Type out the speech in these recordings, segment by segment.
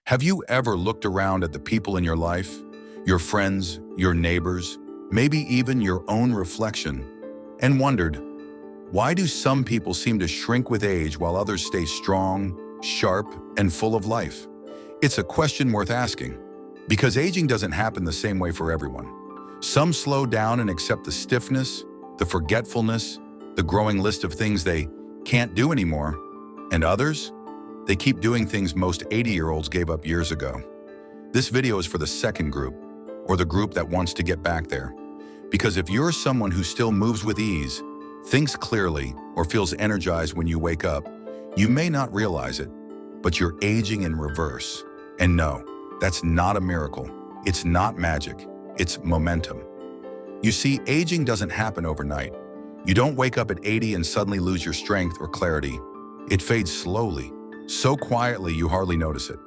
Have you ever looked around at the people in your life, your friends, your neighbors, maybe even your own reflection, and wondered, why do some people seem to shrink with age while others stay strong, sharp, and full of life? It's a question worth asking, because aging doesn't happen the same way for everyone. Some slow down and accept the stiffness, the forgetfulness, the growing list of things they can't do anymore, and others, they keep doing things most 80-year-olds gave up years ago. This video is for the second group, or the group that wants to get back there. Because if you're someone who still moves with ease, thinks clearly, or feels energized when you wake up, you may not realize it, but you're aging in reverse. And no, that's not a miracle. It's not magic. It's momentum. You see, aging doesn't happen overnight. You don't wake up at 80 and suddenly lose your strength or clarity. It fades slowly, so quietly you hardly notice it.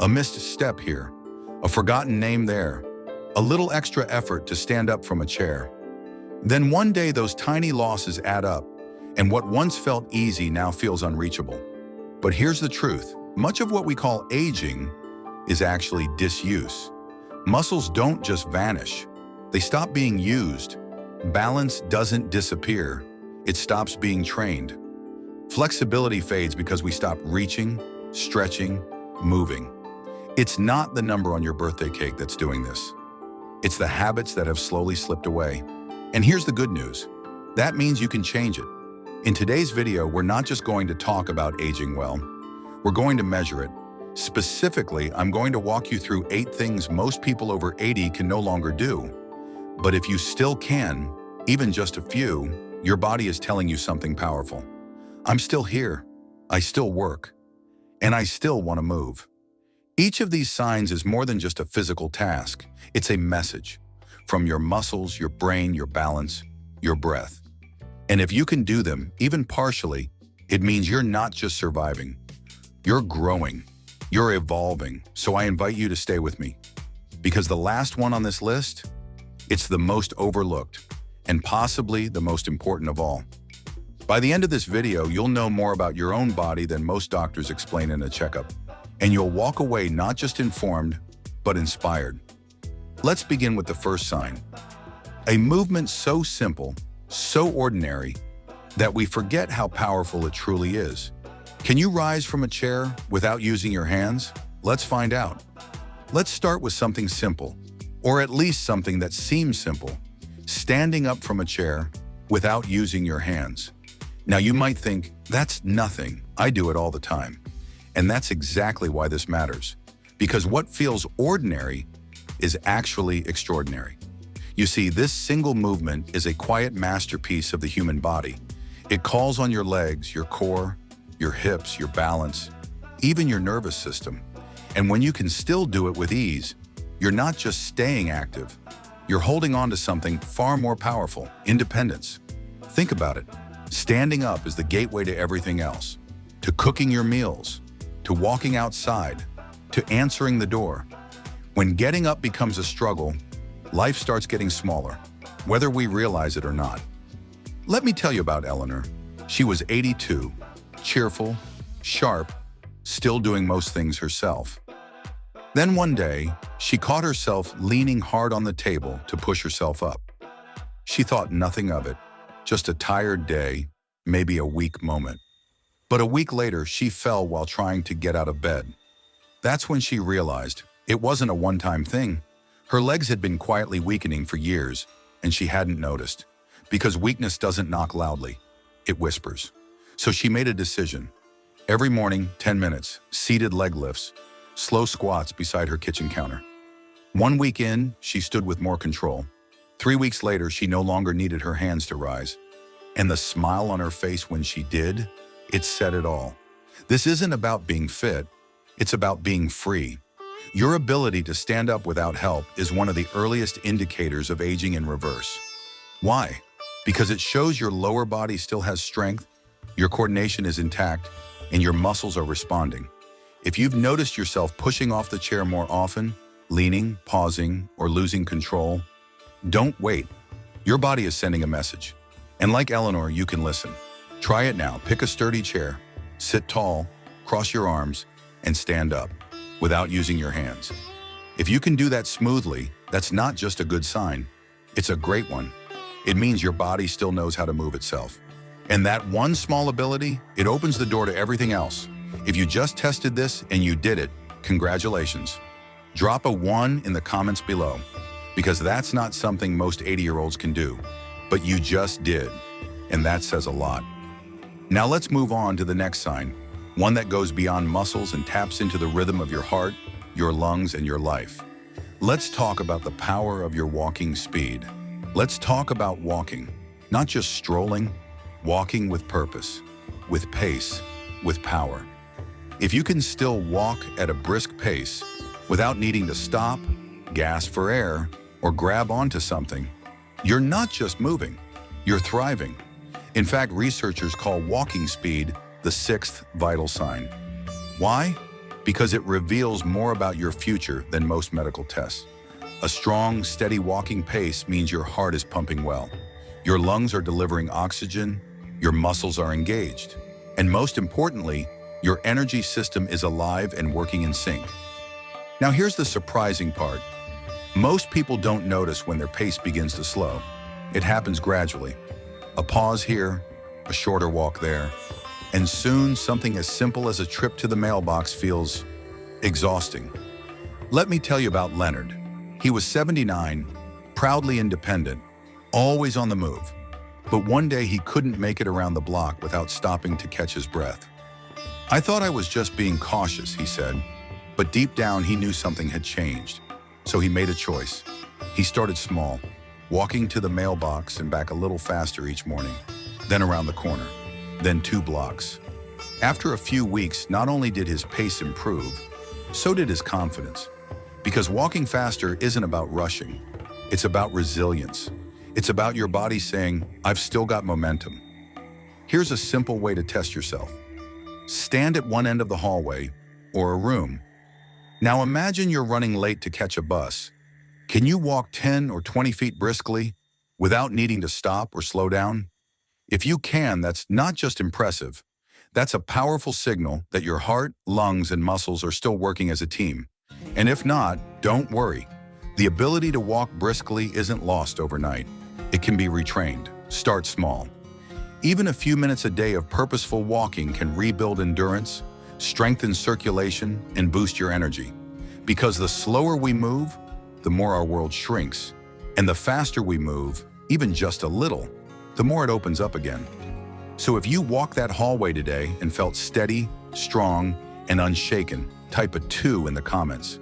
A missed step here, a forgotten name there, a little extra effort to stand up from a chair. Then one day those tiny losses add up, and what once felt easy now feels unreachable. But here's the truth. Much of what we call aging is actually disuse. Muscles don't just vanish. They stop being used. Balance doesn't disappear. It stops being trained. Flexibility fades because we stop reaching, stretching, moving. It's not the number on your birthday cake that's doing this. It's the habits that have slowly slipped away. And here's the good news. That means you can change it. In today's video, we're not just going to talk about aging well. We're going to measure it. Specifically, I'm going to walk you through 8 things most people over 80 can no longer do. But if you still can, even just a few, your body is telling you something powerful. I'm still here, I still work, and I still want to move. Each of these signs is more than just a physical task. It's a message from your muscles, your brain, your balance, your breath. And if you can do them, even partially, it means you're not just surviving. You're growing, you're evolving. So I invite you to stay with me. Because the last one on this list, it's the most overlooked and possibly the most important of all. By the end of this video, you'll know more about your own body than most doctors explain in a checkup. And you'll walk away not just informed, but inspired. Let's begin with the first sign. A movement so simple, so ordinary, that we forget how powerful it truly is. Can you rise from a chair without using your hands? Let's find out. Let's start with something simple, or at least something that seems simple. Standing up from a chair without using your hands. Now you might think, that's nothing. I do it all the time. And that's exactly why this matters. Because what feels ordinary is actually extraordinary. You see, this single movement is a quiet masterpiece of the human body. It calls on your legs, your core, your hips, your balance, even your nervous system. And when you can still do it with ease, you're not just staying active, you're holding on to something far more powerful, independence. Think about it. Standing up is the gateway to everything else, to cooking your meals, to walking outside, to answering the door. When getting up becomes a struggle, life starts getting smaller, whether we realize it or not. Let me tell you about Eleanor. She was 82, cheerful, sharp, still doing most things herself. Then one day, she caught herself leaning hard on the table to push herself up. She thought nothing of it, just a tired day, maybe a weak moment. But a week later, she fell while trying to get out of bed. That's when she realized it wasn't a one-time thing. Her legs had been quietly weakening for years, and she hadn't noticed. Because weakness doesn't knock loudly, it whispers. So she made a decision. Every morning, 10 minutes, seated leg lifts, slow squats beside her kitchen counter. 1 week in, she stood with more control. 3 weeks later, she no longer needed her hands to rise. And the smile on her face when she did, it said it all. This isn't about being fit, it's about being free. Your ability to stand up without help is one of the earliest indicators of aging in reverse. Why? Because it shows your lower body still has strength, your coordination is intact, and your muscles are responding. If you've noticed yourself pushing off the chair more often, leaning, pausing, or losing control, don't wait. Your body is sending a message. And like Eleanor, you can listen. Try it now. Pick a sturdy chair, sit tall, cross your arms, and stand up. without using your hands. If you can do that smoothly, that's not just a good sign, it's a great one. It means your body still knows how to move itself. And that one small ability, it opens the door to everything else. If you just tested this and you did it, congratulations. Drop a 1 in the comments below, because that's not something most 80-year-olds can do. But you just did, and that says a lot. Now let's move on to the next sign, one that goes beyond muscles and taps into the rhythm of your heart, your lungs, and your life. Let's talk about the power of your walking speed. Let's talk about walking, not just strolling, walking with purpose, with pace, with power. If you can still walk at a brisk pace without needing to stop, gasp for air, or grab onto something, you're not just moving, you're thriving. In fact, researchers call walking speed the 6th vital sign. Why? Because it reveals more about your future than most medical tests. A strong, steady walking pace means your heart is pumping well. Your lungs are delivering oxygen, your muscles are engaged, and most importantly, your energy system is alive and working in sync. Now here's the surprising part. Most people don't notice when their pace begins to slow. It happens gradually. A pause here, a shorter walk there, and soon something as simple as a trip to the mailbox feels exhausting. Let me tell you about Leonard. He was 79, proudly independent, always on the move. But one day he couldn't make it around the block without stopping to catch his breath. "I thought I was just being cautious," he said, but deep down he knew something had changed. So he made a choice. He started small, walking to the mailbox and back a little faster each morning, then around the corner, then 2 blocks. After a few weeks, not only did his pace improve, so did his confidence. Because walking faster isn't about rushing, it's about resilience. It's about your body saying, "I've still got momentum." Here's a simple way to test yourself. Stand at one end of the hallway or a room. Now imagine you're running late to catch a bus. Can you walk 10 or 20 feet briskly without needing to stop or slow down? If you can, that's not just impressive. That's a powerful signal that your heart, lungs, and muscles are still working as a team. And if not, don't worry. The ability to walk briskly isn't lost overnight. It can be retrained. Start small. Even a few minutes a day of purposeful walking can rebuild endurance, strengthen circulation, and boost your energy. Because the slower we move, the more our world shrinks. And the faster we move, even just a little, the more it opens up again. So if you walked that hallway today and felt steady, strong, and unshaken, type a 2 in the comments.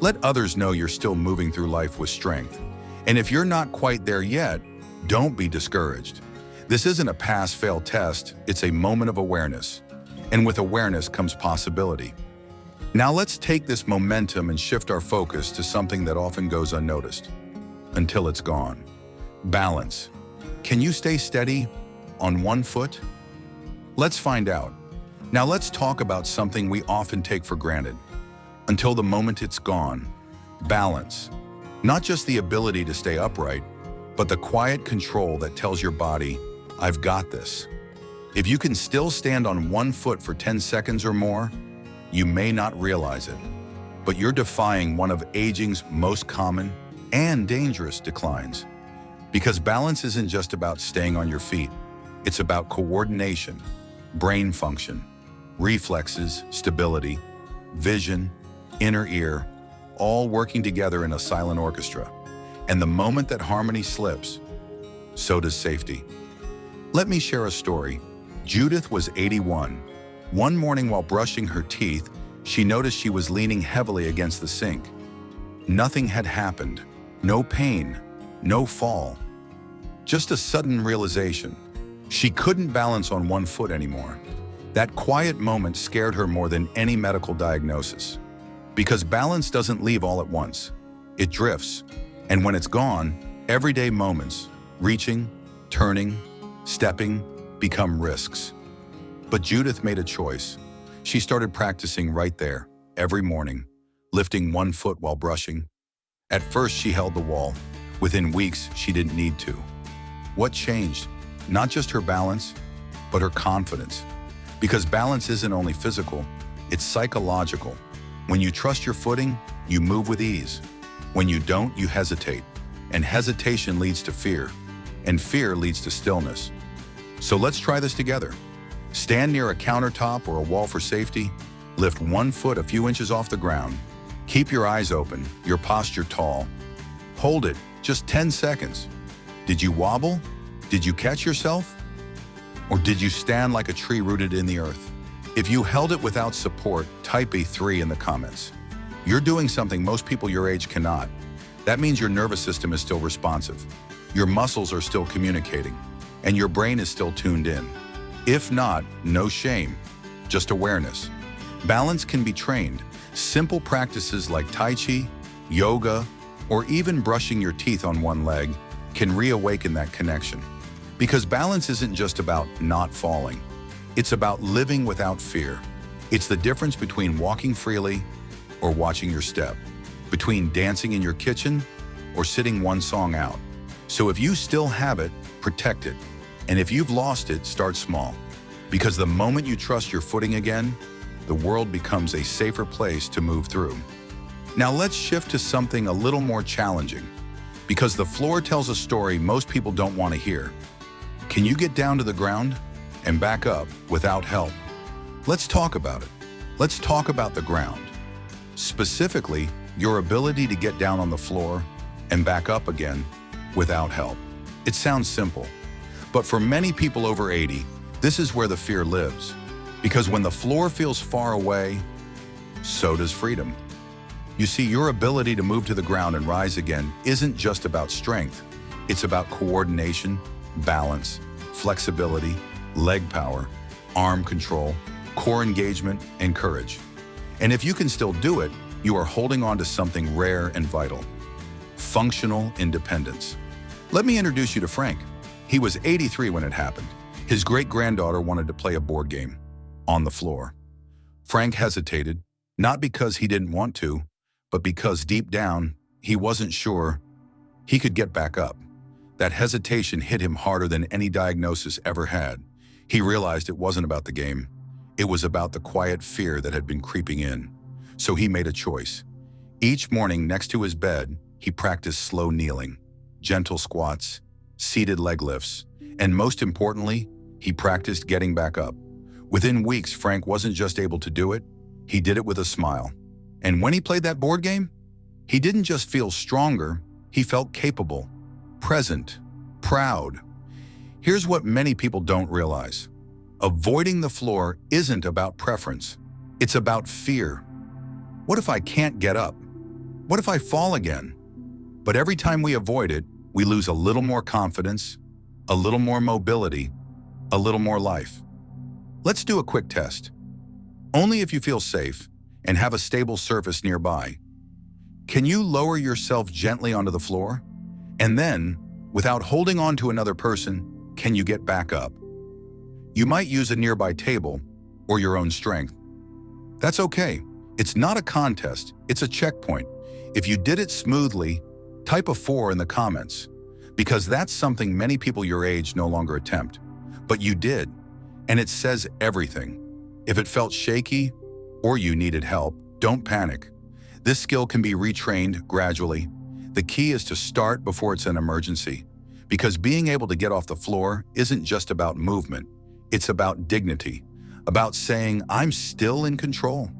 Let others know you're still moving through life with strength. And if you're not quite there yet, don't be discouraged. This isn't a pass-fail test, it's a moment of awareness. And with awareness comes possibility. Now let's take this momentum and shift our focus to something that often goes unnoticed, until it's gone. Balance. Can you stay steady on one foot? Let's find out. Now let's talk about something we often take for granted. Until the moment it's gone. Balance. Not just the ability to stay upright, but the quiet control that tells your body, "I've got this." If you can still stand on one foot for 10 seconds or more, you may not realize it, but you're defying one of aging's most common and dangerous declines. Because balance isn't just about staying on your feet. It's about coordination, brain function, reflexes, stability, vision, inner ear, all working together in a silent orchestra. And the moment that harmony slips, so does safety. Let me share a story. Judith was 81. One morning while brushing her teeth, she noticed she was leaning heavily against the sink. Nothing had happened. No pain, no fall. Just a sudden realization. She couldn't balance on one foot anymore. That quiet moment scared her more than any medical diagnosis. Because balance doesn't leave all at once. It drifts. And when it's gone, everyday moments, reaching, turning, stepping, become risks. But Judith made a choice. She started practicing right there, every morning, lifting one foot while brushing. At first, she held the wall. Within weeks, she didn't need to. What changed? Not just her balance, but her confidence. Because balance isn't only physical, it's psychological. When you trust your footing, you move with ease. When you don't, you hesitate. And hesitation leads to fear. And fear leads to stillness. So let's try this together. Stand near a countertop or a wall for safety. Lift one foot a few inches off the ground. Keep your eyes open, your posture tall. Hold it, just 10 seconds. Did you wobble? Did you catch yourself? Or did you stand like a tree rooted in the earth? If you held it without support, type a 3 in the comments. You're doing something most people your age cannot. That means your nervous system is still responsive. Your muscles are still communicating. And your brain is still tuned in. If not, no shame, just awareness. Balance can be trained. Simple practices like Tai Chi, yoga, or even brushing your teeth on one leg can reawaken that connection. Because balance isn't just about not falling. It's about living without fear. It's the difference between walking freely or watching your step, between dancing in your kitchen or sitting one song out. So if you still have it, protect it. And if you've lost it, start small. Because the moment you trust your footing again, the world becomes a safer place to move through. Now let's shift to something a little more challenging. Because the floor tells a story most people don't want to hear. Can you get down to the ground and back up without help? Let's talk about it. Let's talk about the ground. Specifically, your ability to get down on the floor and back up again without help. It sounds simple, but for many people over 80, this is where the fear lives. Because when the floor feels far away, so does freedom. You see, your ability to move to the ground and rise again isn't just about strength. It's about coordination, balance, flexibility, leg power, arm control, core engagement, and courage. And if you can still do it, you are holding on to something rare and vital: functional independence. Let me introduce you to Frank. He was 83 when it happened. His great-granddaughter wanted to play a board game on the floor. Frank hesitated, not because he didn't want to, but because deep down, he wasn't sure he could get back up. That hesitation hit him harder than any diagnosis ever had. He realized it wasn't about the game. It was about the quiet fear that had been creeping in. So he made a choice. Each morning next to his bed, he practiced slow kneeling, gentle squats, seated leg lifts, and most importantly, he practiced getting back up. Within weeks, Frank wasn't just able to do it, he did it with a smile. And when he played that board game, he didn't just feel stronger, he felt capable, present, proud. Here's what many people don't realize. Avoiding the floor isn't about preference. It's about fear. What if I can't get up? What if I fall again? But every time we avoid it, we lose a little more confidence, a little more mobility, a little more life. Let's do a quick test. Only if you feel safe and have a stable surface nearby. Can you lower yourself gently onto the floor? And then, without holding on to another person, can you get back up? You might use a nearby table or your own strength. That's okay. It's not a contest, it's a checkpoint. If you did it smoothly, type a 4 in the comments, because that's something many people your age no longer attempt. But you did, and it says everything. If it felt shaky or you needed help, don't panic. This skill can be retrained gradually. The key is to start before it's an emergency, because being able to get off the floor isn't just about movement. It's about dignity, about saying, I'm still in control.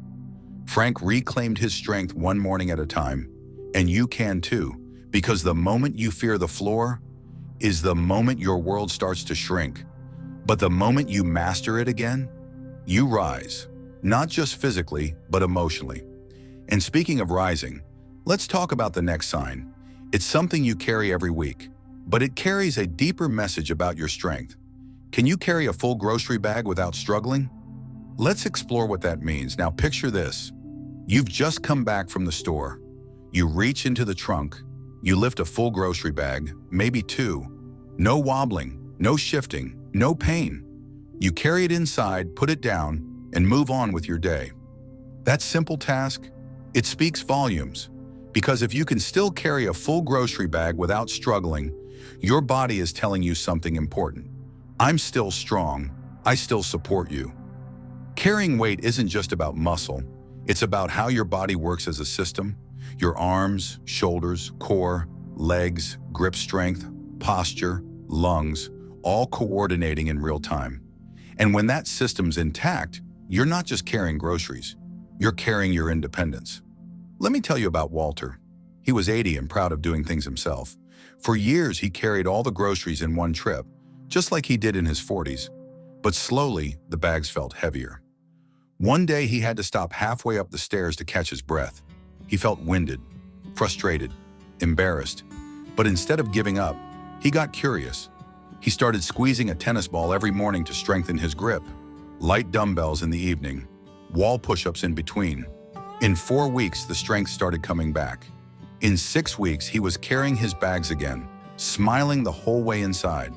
Frank reclaimed his strength one morning at a time, and you can too, because the moment you fear the floor is the moment your world starts to shrink. But the moment you master it again, you rise, not just physically, but emotionally. And speaking of rising, let's talk about the next sign. It's something you carry every week, but it carries a deeper message about your strength. Can you carry a full grocery bag without struggling? Let's explore what that means. Now picture this. You've just come back from the store. You reach into the trunk. You lift a full grocery bag, maybe 2. No wobbling, no shifting, no pain. You carry it inside, put it down, and move on with your day. That simple task, it speaks volumes. Because if you can still carry a full grocery bag without struggling, your body is telling you something important. I'm still strong. I still support you. Carrying weight isn't just about muscle. It's about how your body works as a system, your arms, shoulders, core, legs, grip strength, posture, lungs, all coordinating in real time. And when that system's intact, you're not just carrying groceries, you're carrying your independence. Let me tell you about Walter. He was 80 and proud of doing things himself. For years, he carried all the groceries in one trip, just like he did in his 40s. But slowly, the bags felt heavier. One day, he had to stop halfway up the stairs to catch his breath. He felt winded, frustrated, embarrassed. But instead of giving up, he got curious. He started squeezing a tennis ball every morning to strengthen his grip, light dumbbells in the evening, wall push-ups in between. In 4 weeks, the strength started coming back. In 6 weeks, he was carrying his bags again, smiling the whole way inside.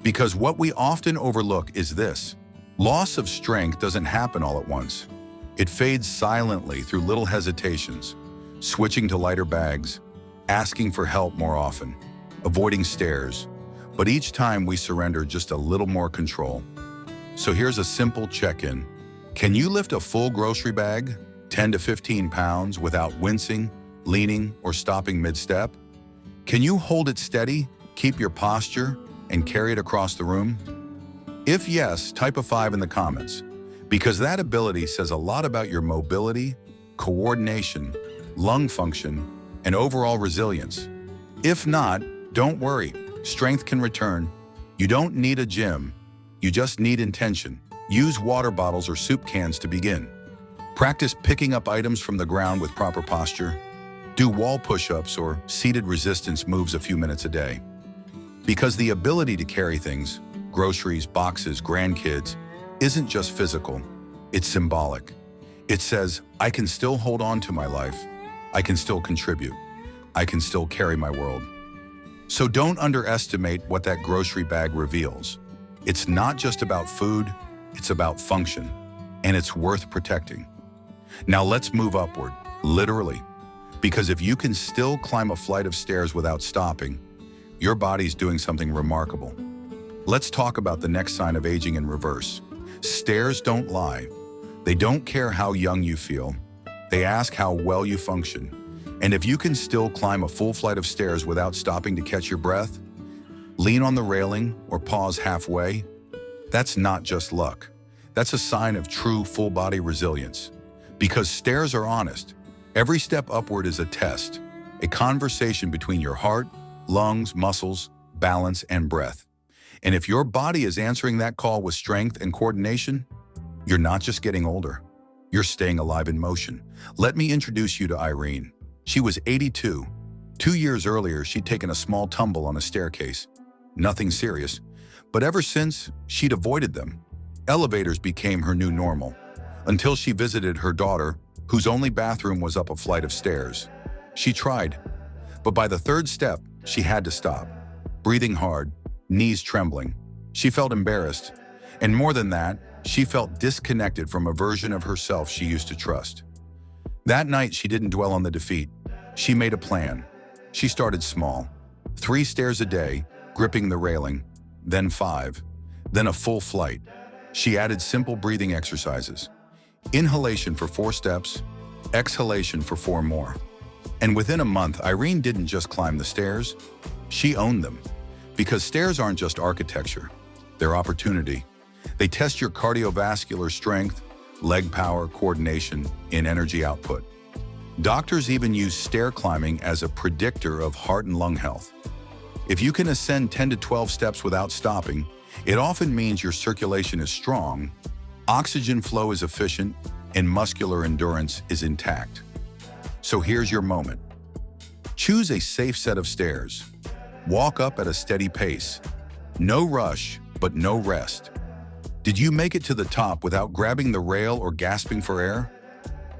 Because what we often overlook is this: loss of strength doesn't happen all at once. It fades silently through little hesitations, switching to lighter bags, asking for help more often, avoiding stairs. But each time we surrender just a little more control. So here's a simple check-in. Can you lift a full grocery bag, 10 to 15 pounds, without wincing, leaning, or stopping mid-step? Can you hold it steady, keep your posture, and carry it across the room? If yes, type a 5 in the comments, because that ability says a lot about your mobility, coordination, lung function, and overall resilience. If not, don't worry, strength can return. You don't need a gym, you just need intention. Use water bottles or soup cans to begin. Practice picking up items from the ground with proper posture. Do wall push-ups or seated resistance moves a few minutes a day. Because the ability to carry things, groceries, boxes, grandkids, isn't just physical, it's symbolic. It says, I can still hold on to my life, I can still contribute, I can still carry my world. So don't underestimate what that grocery bag reveals. It's not just about food, it's about function, and it's worth protecting. Now let's move upward, literally, because if you can still climb a flight of stairs without stopping, your body's doing something remarkable. Let's talk about the next sign of aging in reverse. Stairs don't lie. They don't care how young you feel. They ask how well you function. And if you can still climb a full flight of stairs without stopping to catch your breath, lean on the railing or pause halfway, that's not just luck. That's a sign of true full-body resilience. Because stairs are honest. Every step upward is a test, a conversation between your heart, lungs, muscles, balance, and breath. And if your body is answering that call with strength and coordination, you're not just getting older, you're staying alive in motion. Let me introduce you to Irene. She was 82. 2 years earlier, she'd taken a small tumble on a staircase. Nothing serious, but ever since, she'd avoided them. Elevators became her new normal, until she visited her daughter, whose only bathroom was up a flight of stairs. She tried, but by the 3rd step, she had to stop. Breathing hard, knees trembling. She felt embarrassed, and more than that, she felt disconnected from a version of herself she used to trust. That night, she didn't dwell on the defeat. She made a plan. She started small. 3 stairs a day, gripping the railing, then 5, then a full flight. She added simple breathing exercises. Inhalation for 4 steps, exhalation for 4 more. And within a month, Irene didn't just climb the stairs, she owned them. Because stairs aren't just architecture, they're opportunity. They test your cardiovascular strength, leg power, coordination, and energy output. Doctors even use stair climbing as a predictor of heart and lung health. If you can ascend 10 to 12 steps without stopping, it often means your circulation is strong, oxygen flow is efficient, and muscular endurance is intact. So here's your moment. Choose a safe set of stairs. Walk up at a steady pace. No rush, but no rest. Did you make it to the top without grabbing the rail or gasping for air?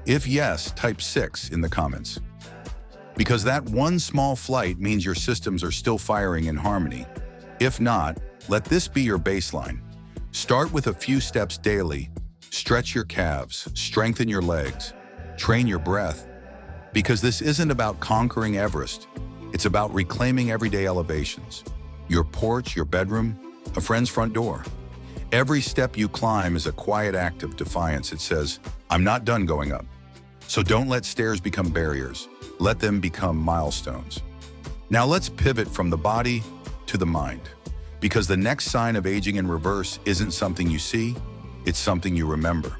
If yes, type 6 in the comments. Because that one small flight means your systems are still firing in harmony. If not, let this be your baseline. Start with a few steps daily. Stretch your calves, strengthen your legs, train your breath. Because this isn't about conquering Everest. It's about reclaiming everyday elevations. Your porch, your bedroom, a friend's front door. Every step you climb is a quiet act of defiance. It says, I'm not done going up. So don't let stairs become barriers. Let them become milestones. Now let's pivot from the body to the mind, because the next sign of aging in reverse isn't something you see, it's something you remember.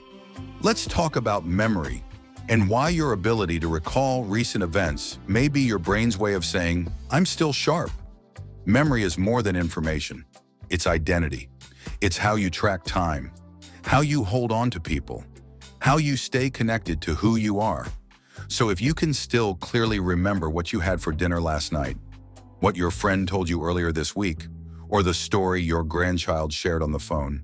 Let's talk about memory and why your ability to recall recent events may be your brain's way of saying, I'm still sharp. Memory is more than information. It's identity. It's how you track time, how you hold on to people, how you stay connected to who you are. So if you can still clearly remember what you had for dinner last night, what your friend told you earlier this week, or the story your grandchild shared on the phone,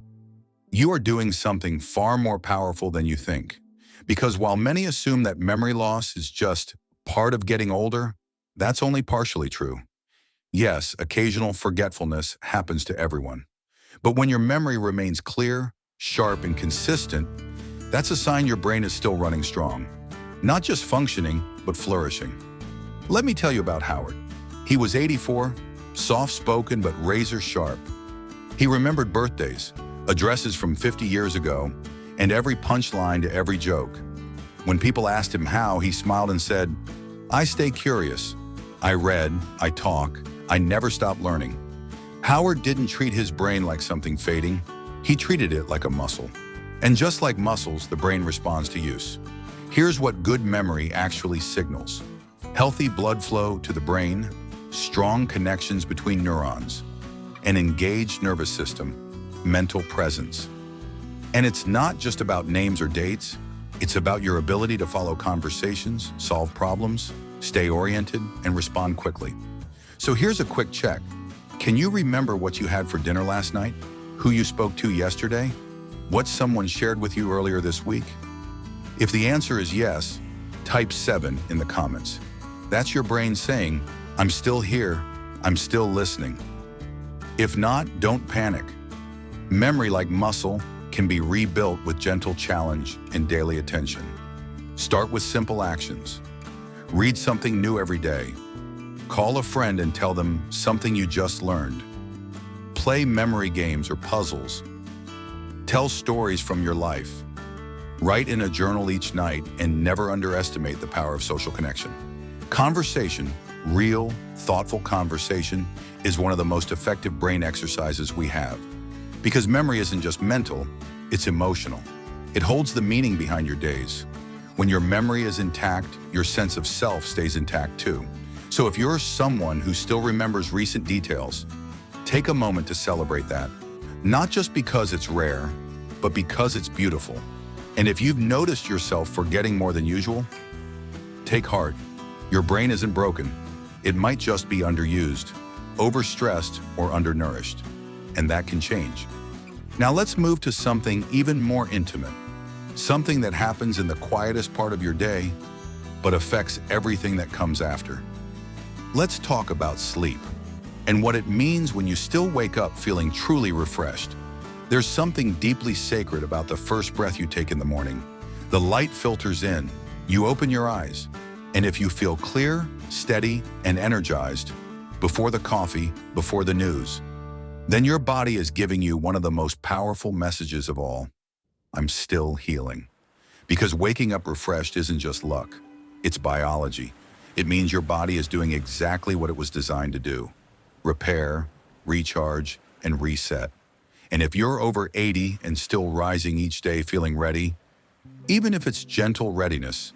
you are doing something far more powerful than you think. Because while many assume that memory loss is just part of getting older, that's only partially true. Yes, occasional forgetfulness happens to everyone. But when your memory remains clear, sharp, and consistent, that's a sign your brain is still running strong. Not just functioning, but flourishing. Let me tell you about Howard. He was 84, soft-spoken but razor-sharp. He remembered birthdays, addresses from 50 years ago, and every punchline to every joke. When people asked him how, he smiled and said, I stay curious. I read, I talk, I never stop learning. Howard didn't treat his brain like something fading. He treated it like a muscle. And just like muscles, the brain responds to use. Here's what good memory actually signals. Healthy blood flow to the brain, strong connections between neurons, an engaged nervous system, mental presence. And it's not just about names or dates, it's about your ability to follow conversations, solve problems, stay oriented, and respond quickly. So here's a quick check. Can you remember what you had for dinner last night? Who you spoke to yesterday? What someone shared with you earlier this week? If the answer is yes, type 7 in the comments. That's your brain saying, I'm still here, I'm still listening. If not, don't panic. Memory, like muscle, can be rebuilt with gentle challenge and daily attention. Start with simple actions. Read something new every day. Call a friend and tell them something you just learned. Play memory games or puzzles. Tell stories from your life. Write in a journal each night and never underestimate the power of social connection. Conversation, real, thoughtful conversation, is one of the most effective brain exercises we have. Because memory isn't just mental, it's emotional. It holds the meaning behind your days. When your memory is intact, your sense of self stays intact too. So if you're someone who still remembers recent details, take a moment to celebrate that. Not just because it's rare, but because it's beautiful. And if you've noticed yourself forgetting more than usual, take heart. Your brain isn't broken. It might just be underused, overstressed, or undernourished. And that can change. Now let's move to something even more intimate. Something that happens in the quietest part of your day, but affects everything that comes after. Let's talk about sleep and what it means when you still wake up feeling truly refreshed. There's something deeply sacred about the first breath you take in the morning. The light filters in, you open your eyes, and if you feel clear, steady, and energized, before the coffee, before the news, then your body is giving you one of the most powerful messages of all. I'm still healing. Because waking up refreshed isn't just luck, it's biology. It means your body is doing exactly what it was designed to do. Repair, recharge, and reset. And if you're over 80 and still rising each day feeling ready, even if it's gentle readiness,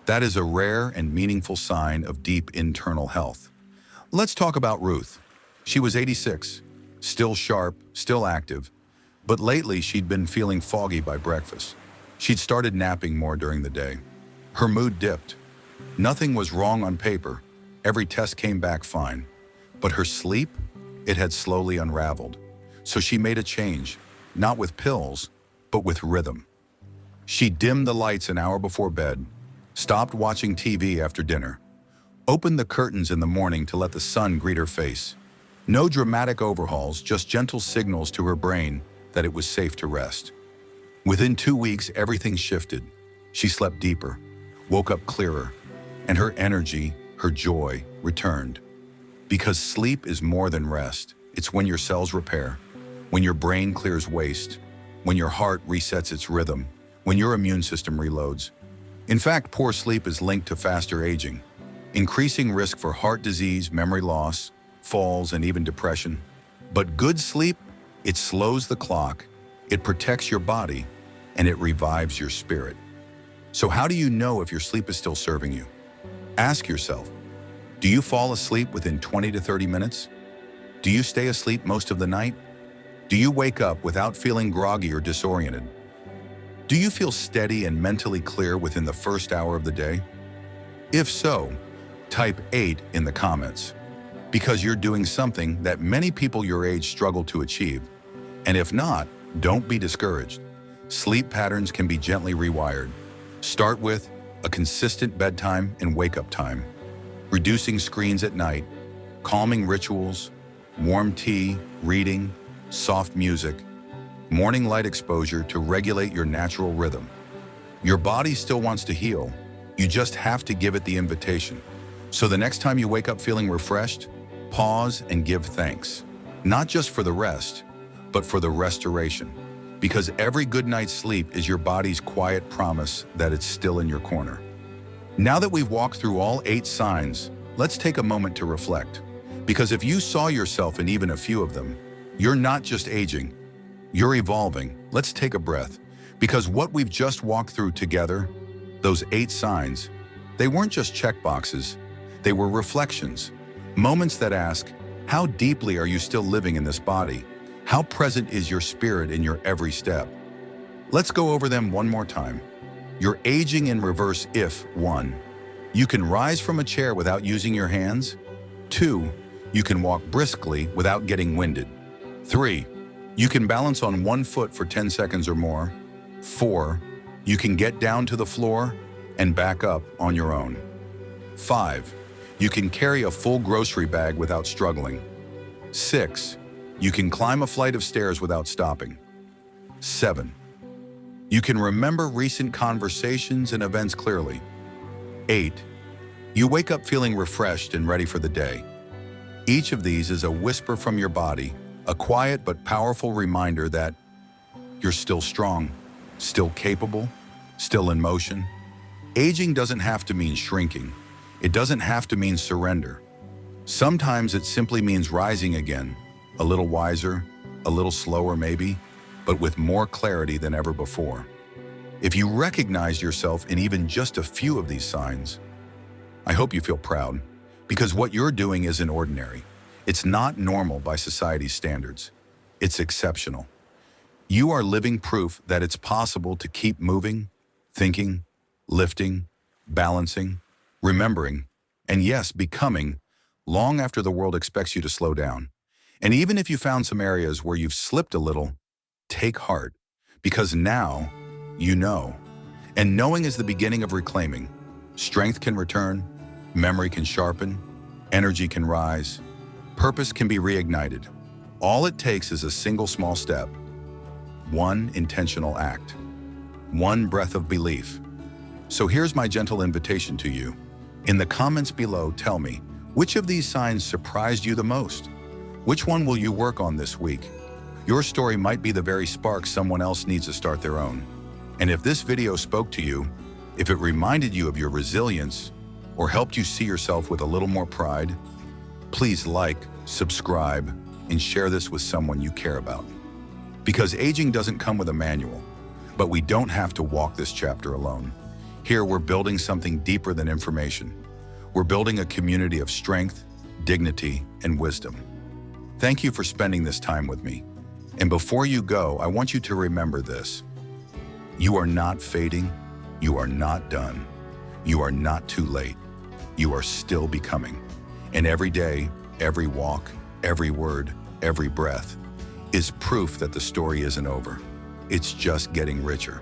that is a rare and meaningful sign of deep internal health. Let's talk about Ruth. She was 86, still sharp, still active, but lately she'd been feeling foggy by breakfast. She'd started napping more during the day. Her mood dipped. Nothing was wrong on paper. Every test came back fine. But her sleep, it had slowly unraveled. So she made a change, not with pills, but with rhythm. She dimmed the lights an hour before bed, stopped watching TV after dinner, opened the curtains in the morning to let the sun greet her face. No dramatic overhauls, just gentle signals to her brain that it was safe to rest. Within 2 weeks, everything shifted. She slept deeper, woke up clearer, and her energy, her joy, returned. Because sleep is more than rest. It's when your cells repair, when your brain clears waste, when your heart resets its rhythm, when your immune system reloads. In fact, poor sleep is linked to faster aging, increasing risk for heart disease, memory loss, falls, and even depression. But good sleep, it slows the clock, it protects your body, and it revives your spirit. So how do you know if your sleep is still serving you? Ask yourself, do you fall asleep within 20 to 30 minutes? Do you stay asleep most of the night? Do you wake up without feeling groggy or disoriented? Do you feel steady and mentally clear within the first hour of the day? If so, type 8 in the comments, because you're doing something that many people your age struggle to achieve. And if not, don't be discouraged. Sleep patterns can be gently rewired. Start with a consistent bedtime and wake-up time, reducing screens at night, calming rituals, warm tea, reading, soft music, morning light exposure to regulate your natural rhythm. Your body still wants to heal. You just have to give it the invitation. So the next time you wake up feeling refreshed, pause and give thanks. Not just for the rest, but for the restoration. Because every good night's sleep is your body's quiet promise that it's still in your corner. Now that we've walked through all 8 signs, let's take a moment to reflect. Because if you saw yourself in even a few of them, you're not just aging, you're evolving. Let's take a breath. Because what we've just walked through together, those 8 signs, they weren't just checkboxes, they were reflections. Moments that ask, how deeply are you still living in this body? How present is your spirit in your every step? Let's go over them one more time. You're aging in reverse if 1. You can rise from a chair without using your hands. 2. You can walk briskly without getting winded. 3. You can balance on one foot for 10 seconds or more. 4. You can get down to the floor and back up on your own. 5. You can carry a full grocery bag without struggling. 6. You can climb a flight of stairs without stopping. 7. You can remember recent conversations and events clearly. 8. You wake up feeling refreshed and ready for the day. Each of these is a whisper from your body, a quiet but powerful reminder that you're still strong, still capable, still in motion. Aging doesn't have to mean shrinking. It doesn't have to mean surrender. Sometimes it simply means rising again, a little wiser, a little slower maybe, but with more clarity than ever before. If you recognize yourself in even just a few of these signs, I hope you feel proud, because what you're doing isn't ordinary. It's not normal by society's standards. It's exceptional. You are living proof that it's possible to keep moving, thinking, lifting, balancing, remembering, and yes, becoming, long after the world expects you to slow down. And even if you found some areas where you've slipped a little, take heart, because now you know. And knowing is the beginning of reclaiming. Strength can return, memory can sharpen, energy can rise, purpose can be reignited. All it takes is a single small step, one intentional act, one breath of belief. So here's my gentle invitation to you. In the comments below, tell me, which of these signs surprised you the most? Which one will you work on this week? Your story might be the very spark someone else needs to start their own. And if this video spoke to you, if it reminded you of your resilience, or helped you see yourself with a little more pride, please like, subscribe, and share this with someone you care about. Because aging doesn't come with a manual, but we don't have to walk this chapter alone. Here we're building something deeper than information. We're building a community of strength, dignity, and wisdom. Thank you for spending this time with me. And before you go, I want you to remember this. You are not fading. You are not done. You are not too late. You are still becoming. And every day, every walk, every word, every breath is proof that the story isn't over. It's just getting richer.